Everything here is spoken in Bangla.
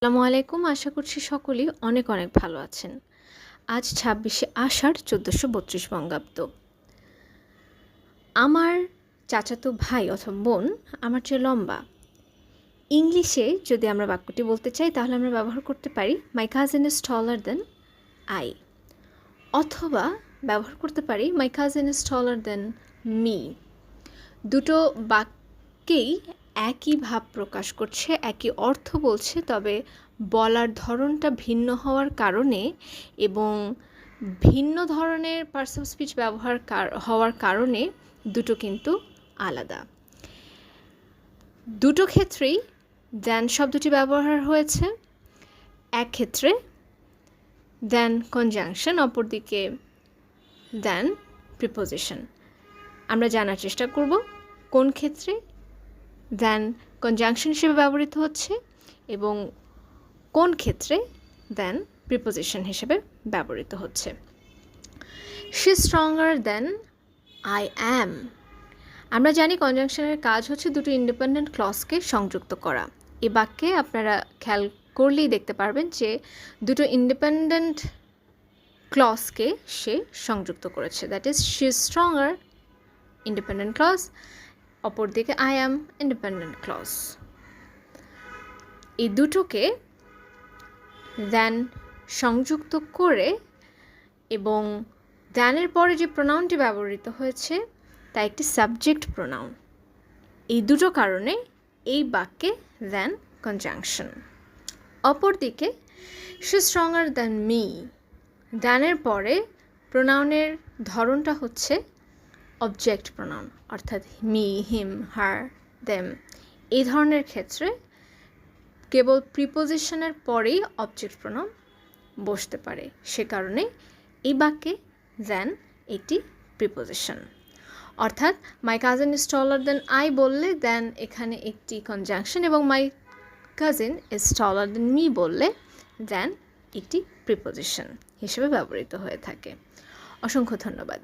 আসসালামু আলাইকুম। আশা করছি সকলেই অনেক অনেক ভালো আছেন। আজ ২৬শে আষাঢ় ১৪৩২ বঙ্গাব্দ। আমার চাচাতো ভাই অথবা বোন আমার চেয়ে লম্বা। ইংলিশে যদি আমরা বাক্যটি বলতে চাই তাহলে আমরা ব্যবহার করতে পারি my cousin is taller than I, অথবা ব্যবহার করতে পারি my cousin is taller than me. দুটো বাক্যেই একই ভাব প্রকাশ করছে, একই অর্থ বলছে, তবে বলার ধরনটা ভিন্ন হওয়ার কারণে এবং ভিন্ন ধরনের পার্টস অফ স্পিচ ব্যবহার হওয়ার কারণে দুটো কিন্তু আলাদা। দুটো ক্ষেত্রেই দ্যান শব্দটি ব্যবহার হয়েছে। এক ক্ষেত্রে দ্যান কনজাংশন, অপরদিকে দ্যান প্রিপোজিশন। আমরা জানার চেষ্টা করব কোন ক্ষেত্রে দ্যান কনজাংশন হিসেবে ব্যবহৃত হচ্ছে এবং কোন ক্ষেত্রে দ্যান প্রিপোজিশন হিসেবে ব্যবহৃত হচ্ছে। She is stronger than I am. আমরা জানি কনজাংশনের কাজ হচ্ছে দুটো ইন্ডিপেন্ডেন্ট ক্লজকে সংযুক্ত করা। এই বাক্যে আপনারা খেয়াল করলেই দেখতে পারবেন যে দুটো ইন্ডিপেন্ডেন্ট ক্লজকে সে সংযুক্ত করেছে। That is she is stronger independent clause, অপরদিকে আই অ্যাম ইন্ডিপেন্ডেন্ট ক্লজ। এই দুটোকে দ্যান সংযুক্ত করে এবং দ্যানের পরে যে প্রোনাউনটি ব্যবহৃত হয়েছে তা একটি সাবজেক্ট প্রোনাউন। এই দুটো কারণে এই বাক্যে দ্যান কনজাংশন। অপরদিকে she is stronger than me, দ্যানের পরে প্রোনাউনের ধরনটা হচ্ছে অবজেক্ট প্রোনাউন, অর্থাৎ মি, হিম, হার, দেম। এই ধরনের ক্ষেত্রে কেবল প্রিপোজিশনের পরেই অবজেক্ট প্রোনাউন বসতে পারে, সে কারণে এই বাক্যে দ্যান একটি প্রিপোজিশন। অর্থাৎ my cousin is taller than I বললে দ্যান এখানে একটি কনজাংশন এবং my cousin is taller than me বললে দ্যান একটি প্রিপোজিশন হিসেবে ব্যবহৃত হয়ে থাকে। অসংখ্য ধন্যবাদ।